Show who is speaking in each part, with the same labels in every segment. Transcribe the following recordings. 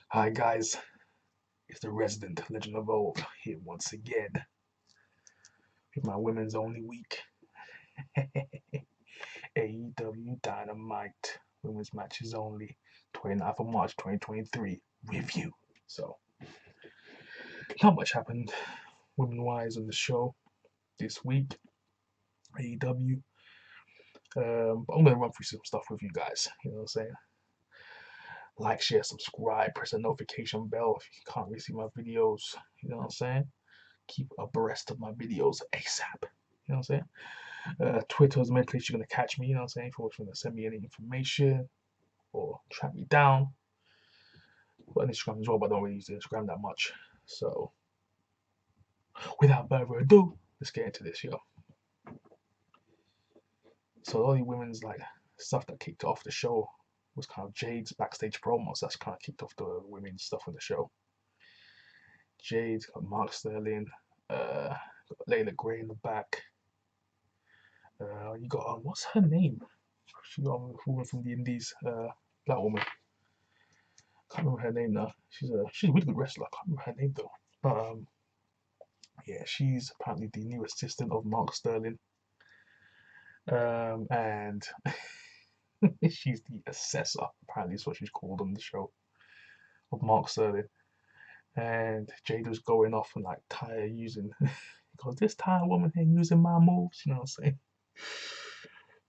Speaker 1: Hi guys, it's the resident Legend of Old here once again with my women's only week. AEW Dynamite women's matches only 29th of March 2023 review. So not much happened women wise on the show this week. AEW. But I'm gonna run through some stuff with you guys. You know what I'm saying? Like, share, subscribe, press the notification bell if you can't really see my videos. You know what I'm saying? Keep abreast of my videos ASAP. You know what I'm saying? Twitter is the main place you're going to catch me, you know what I'm saying? If you're going to send me any information or track me down. But on Instagram as well, but I don't really use Instagram that much. So, without further ado, let's get into this, yo. So, all the women's like stuff that kicked off the show was kind of Jade's backstage promos. That's kind of kicked off the women's stuff on the show. Jade got Mark Sterling, got Layla Gray in the back. You got what's her name? She got a woman from the Indies, black woman. Can't remember her name now. She's a really good wrestler. I can't remember her name though. But yeah, she's apparently the new assistant of Mark Sterling. And she's the assessor. Apparently, is what she's called on the show of Mark Sterling. And Jade was going off and like Tyre using, because this Tyre woman here using my moves. You know what I'm saying?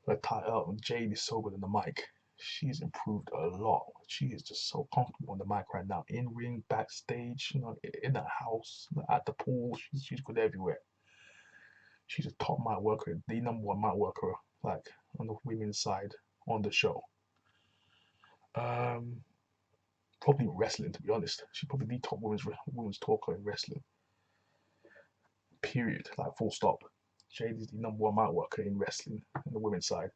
Speaker 1: Like Tyre, Jade is so good in the mic. She's improved a lot. She is just so comfortable on the mic right now. In ring, backstage, you know, in the house, at the pool. She's good everywhere. She's a top mic worker, the number one mic worker, like on the women's side on the show. Um, Probably wrestling, to be honest. She's probably the top women's talker in wrestling. Period. Like full stop. Jade is the number one mic worker in wrestling on the women's side.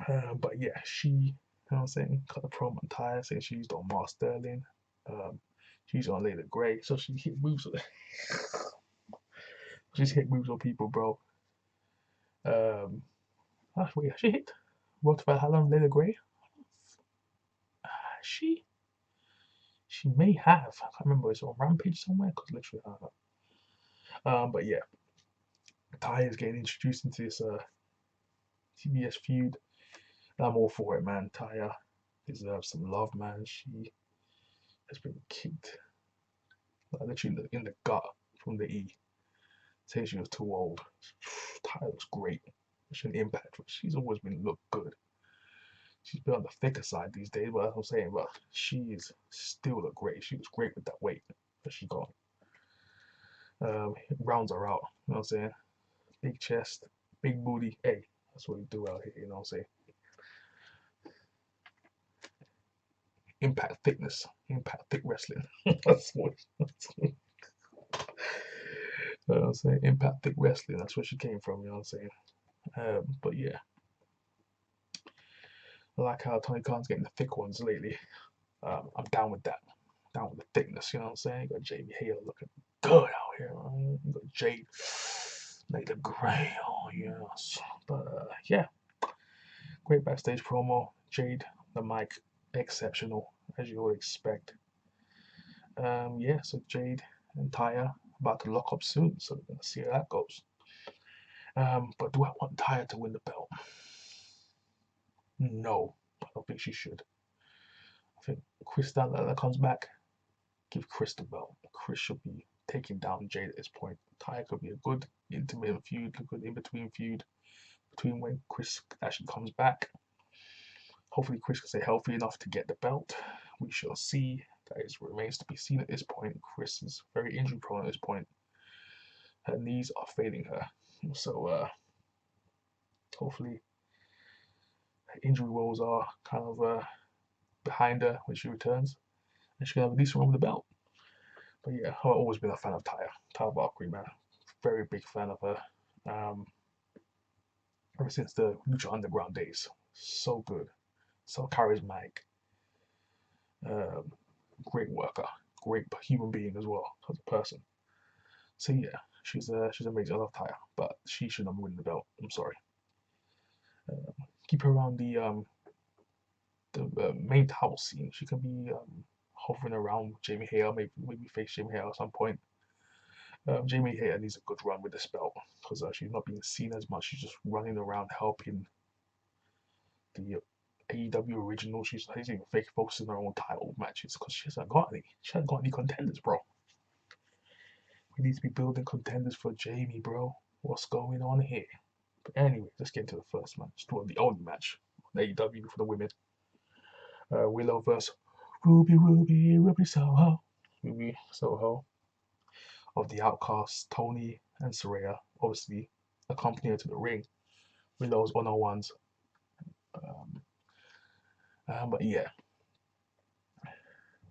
Speaker 1: But yeah, you know what I'm saying, cut the promo on Tyre, saying she used on Mark Sterling. Um, she used on Layla Gray, so she hit moves. She's hit moves on people, bro. Wait, she hit What about how long Layla Gray? She she may have. I can't remember. It's on Rampage somewhere because literally, I don't know. But yeah, Ty is getting introduced into this TBS feud. I'm all for it, man. Taya deserves some love, man. She has been kicked like literally in the gut from the E. Saying she was too old. Taya looks great. She's an impact. She's always been look good. She's been on the thicker side these days, but that's what I'm saying. But she is still look great. She was great with that weight that she got. Rounds her out. You know what I'm saying? Big chest, big booty. Hey, that's what we do out here. You know what I'm saying? Impact thickness, impact thick wrestling. That's what. You know what I'm saying? Impact thick wrestling. That's where she came from. You know what I'm saying? But yeah, I like how Tony Khan's getting the thick ones lately. I'm down with that. Down with the thickness. You know what I'm saying? You got Jamie Hayter looking good out here. Right? You got Jade, like the gray. Oh yes. But yeah, great backstage promo. Jade, the mic, exceptional as you would expect. Yeah, so Jade and Taya about to lock up soon, so we're gonna see how that goes. But do I want Taya to win the belt? No, I don't think she should. I think Chris that comes back, give Chris the belt. Chris should be taking down Jade at this point. Taya could be a good intermittent feud, a good in between feud between when Chris actually comes back. Hopefully, Chris can stay healthy enough to get the belt. We shall see. That remains to be seen at this point. Chris is very injury prone at this point. Her knees are failing her. So hopefully her injury woes are kind of behind her when she returns. And she can have a decent run with the belt. But yeah, I've always been a fan of Taya. Taya Valkyrie, man. Very big fan of her. Um, Ever since the Lucha Underground days. So good. So charismatic. Um, Great worker. Great human being as well as a person. So yeah, she's amazing. I love Taya, but she should not win the belt. I'm sorry. Keep her around the the main title scene. She can be hovering around Jamie Hayter, maybe face Jamie Hayter at some point. Jamie Hayter needs a good run with this belt because she's not being seen as much. She's just running around helping the AEW original. She's even fake focusing on her own title matches because she hasn't got any. She hasn't got any contenders, bro. We need to be building contenders for Jamie, bro. What's going on here? But anyway, let's get into the first match. The only match on AEW for the women. Willow versus Ruby Soho. Ruby Soho of the Outcasts, Tony and Saraya, obviously accompany her to the ring. Willow's on her ones. But yeah,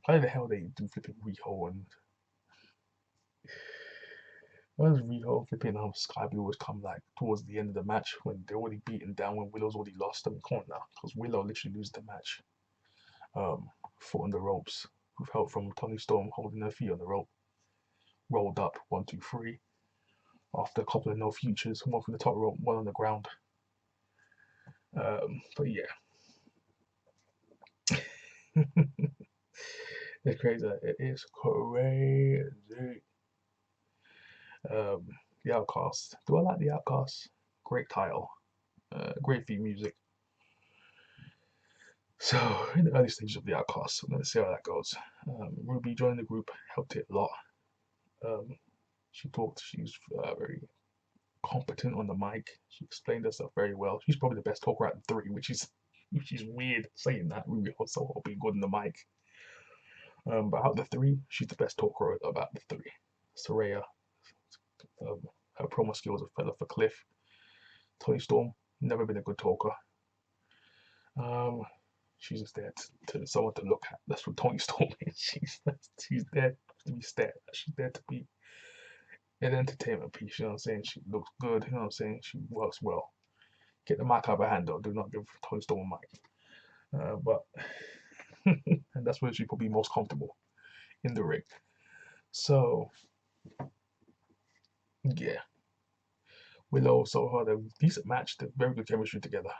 Speaker 1: why the hell they do flipping Riho and why does Riho flipping Sky Blue always come like towards the end of the match when they're already beaten down when Willow's already lost? I mean, come on now, because Willow literally loses the match. Foot on the ropes with help from Tony Storm holding her feet on the rope. Rolled up 1, 2, 3. After a couple of no futures, one from the top rope, one on the ground. But yeah. It's crazy. It is crazy. The Outcasts. Do I like the Outcasts? Great title. Great theme music. So, in the early stages of the Outcasts, I'm going to see how that goes. Ruby joining the group helped it a lot. She talked, she's very competent on the mic. She explained herself very well. She's probably the best talker out of the three, which is weird saying that. Ruby also being good on the mic. But out of the three, she's the best talker about the three. Saraya, her promo skills are fell off a cliff. Tony Storm, never been a good talker. She's just there to someone to look at. That's what Tony Storm is. She's there to be stared at. She's there to be an entertainment piece. You know what I'm saying? She looks good. You know what I'm saying? She works well. Get the mic out of her hand though. Do not give Tony Storm a mic. But and that's where she's probably most comfortable in the ring. So yeah, Willow Soho had a decent match. They're very good chemistry together.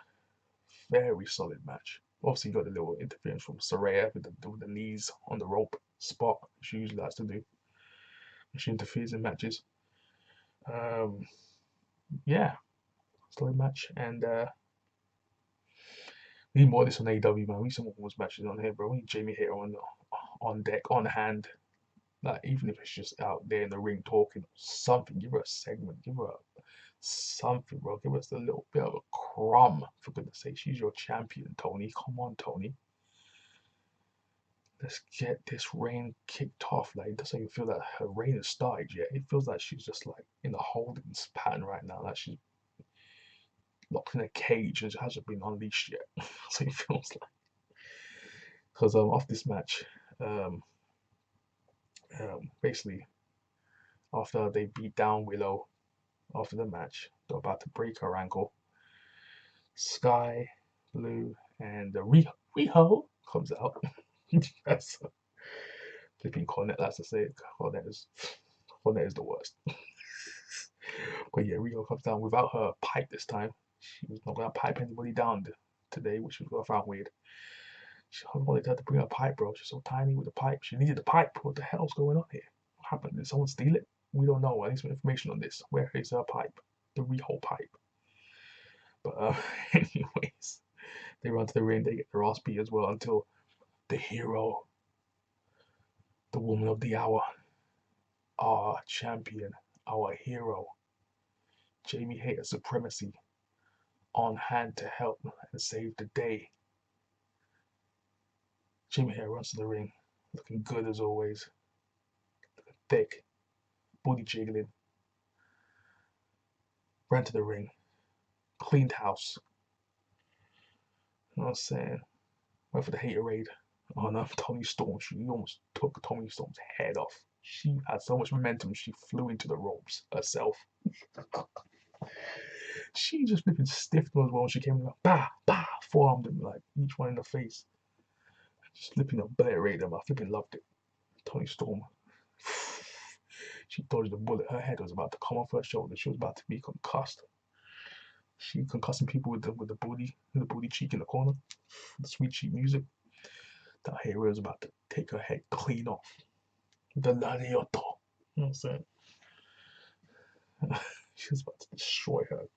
Speaker 1: Very solid match. Obviously, you got a little interference from Saraya with the knees on the rope spot. She usually likes to do. She interferes in matches. Yeah, solid match. And we need more of this on AEW, man. We need some more women's matches on here, bro. We need Jamie Hayter on deck, on hand. Like, even if it's just out there in the ring talking something, give her a segment, give her something, bro. Give us a little bit of a crumb, for goodness sake. She's your champion, Tony. Come on, Tony. Let's get this reign kicked off. Like, it doesn't even feel like her reign has started yet. It feels like she's just like in a holding pattern right now. Like she's locked in a cage and hasn't been unleashed yet. So it feels like. Because off this match, basically, after they beat down Willow after the match, they're about to break her ankle. Sky Blue and Riho comes out. That's flipping Cornet likes to say it. Cornet is the worst. But yeah, Riho comes down without her pipe this time. She was not gonna pipe anybody down today, which was what I found weird. She wanted her to bring a pipe, bro. She's so tiny with the pipe. She needed the pipe. What the hell's going on here? What happened? Did someone steal it? We don't know. I need some information on this. Where is her pipe? The Riho pipe. But anyways, they run to the ring. They get their ass beat as well until the hero, the woman of the hour, our champion, our hero, Jamie Hayter supremacy, on hand to help and save the day. Jamie Hayter runs to the ring, looking good as always, looking thick, booty jiggling. Ran to the ring, cleaned house. You know what I'm saying? Went for the haterade on Tony Storm. She almost took Tony Storm's head off. She had so much momentum, she flew into the ropes herself. She just flipping stiffed as well. She came like, bah, bah, forearmed him, like each one in the face. Just flipping obliterated him. I flipping loved it. Tony Storm. She dodged the bullet. Her head was about to come off her shoulder. She was about to be concussed. She concussing people with the booty cheek in the corner, the sweet cheek music. That hero is about to take her head clean off. The Lariato. You know what I'm saying? She's about to destroy her.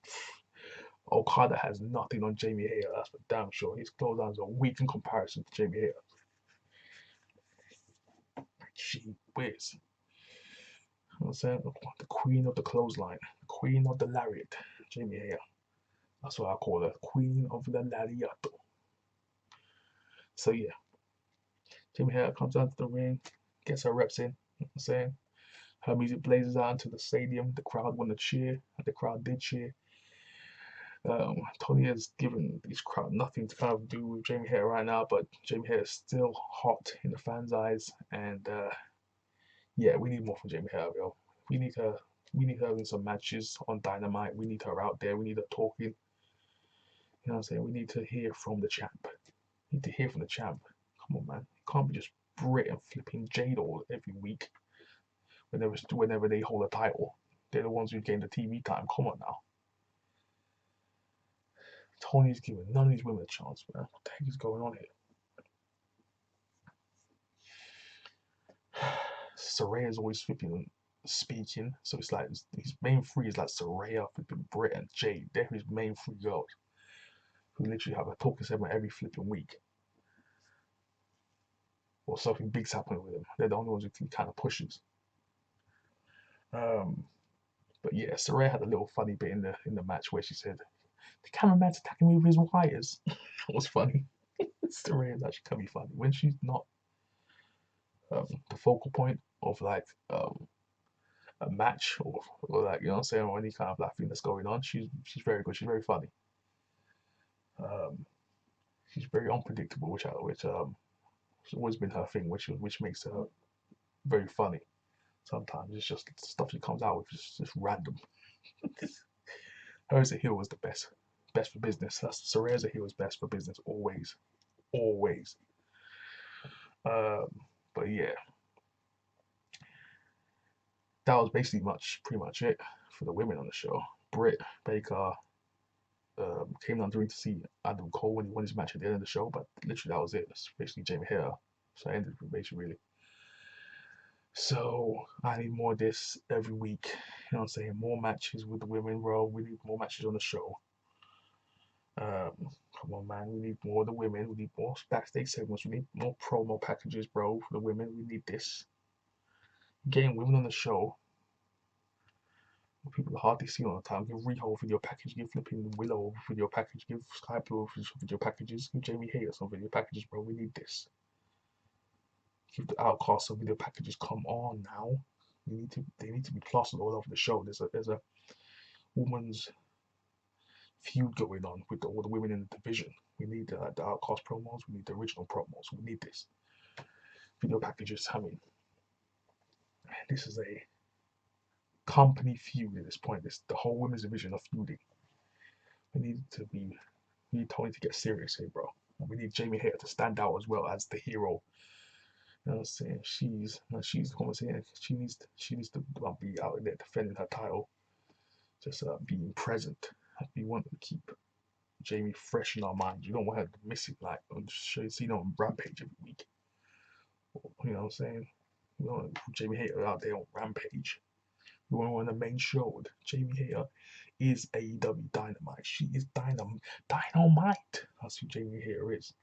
Speaker 1: Okada has nothing on Jamie Hayter, that's for damn sure. His clotheslines are weak in comparison to Jamie Hayter. She whiz. You know what I'm saying? The queen of the clothesline, the queen of the lariat, Jamie Hayter. That's what I call her, queen of the lariato. So yeah, Jamie Hayter comes out to the ring, gets her reps in. You know what I'm saying? Her music blazes out into the stadium. The crowd want to cheer. The crowd did cheer. Tony has given this crowd nothing to kind of do with Jamie Hayter right now, but Jamie Hayter is still hot in the fans' eyes, and yeah, we need more from Jamie Hayter, yo. We need her. We need her in some matches on Dynamite. We need her out there. We need her talking. You know what I'm saying? We need to hear from the champ. We need to hear from the champ. Come on, man. It can't be just Britt and flipping Jade all every week. Whenever they hold a title, they're the ones who gain the TV time. Come on now. Tony's giving none of these women a chance, man. What the heck is going on here? Saraya is always flipping speaking, so it's like his main three is like Saraya, flipping Britt, and Jade. They're his main three girls who literally have a talking segment every flipping week. Or something big's happening with them. They're the only ones who can kind of pushes. But yeah, Saraya had a little funny bit in the match where she said, "The cameraman's attacking me with his wires." That was funny. Saraya's actually can be funny when she's not the focal point of like a match or like, you know what I'm saying, or any kind of like thing that's going on. She's very good. She's very funny. She's very unpredictable, which has always been her thing, which makes her very funny. Sometimes it's just stuff she comes out with, just random. Her as a heel was the best for business. That's Saraya as a heel is best for business always, always. Um, but yeah, that was basically pretty much it for the women on the show. Britt Baker came down to ring to see Adam Cole when he won his match at the end of the show, but literally that was it. That's basically Jamie Hayter. So I ended with basically really. So I need more of this every week. You know what I'm saying? More matches with the women, bro. We need more matches on the show. Come on, man. We need more of the women. We need more backstage segments. We need more promo packages, bro, for the women. We need this. Getting women on the show. People hardly see all the time. Give Riho video package. Give flipping Willow video package. Give Sky Blue video packages. Give Jamie Hayter some video packages, bro. We need this. Give the Outcast some video packages. Come on now. They need to be plastered all over the show. There's a woman's feud going on with all the women in the division. We need the Outcast promos. We need the original promos. We need this video packages. I mean, this is a company feud at this point. The whole women's division are feuding. We need Tony to get serious here, bro. We need Jamie Hayter to stand out as well as the hero. You know what I'm saying? She's saying she needs to be out there defending her title, just being present. We want to keep Jamie fresh in our minds. You don't want her missing like see on Rampage every week. You know what I'm saying? We don't want Jamie Hayter out there on Rampage. We want her on the main show. Jamie Hayter is AEW Dynamite. She is Dynamite. That's who Jamie Hayter is.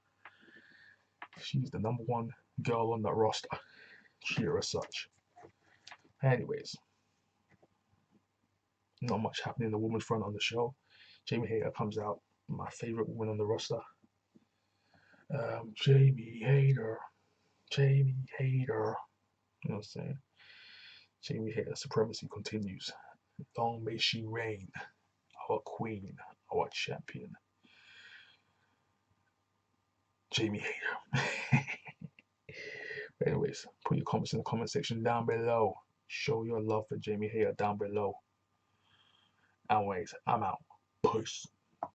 Speaker 1: She's the #1 girl on the roster. Cheer as such. Anyways, not much happening in the women's front on the show. Jamie Hayter comes out, my favorite woman on the roster. Jamie Hayter. You know what I'm saying? Jamie Hayter supremacy continues. Long may she reign, our queen, our champion. Jamie Hayter. Anyways, put your comments in the comment section down below. Show your love for Jamie Hayter down below. Anyways, I'm out. Peace.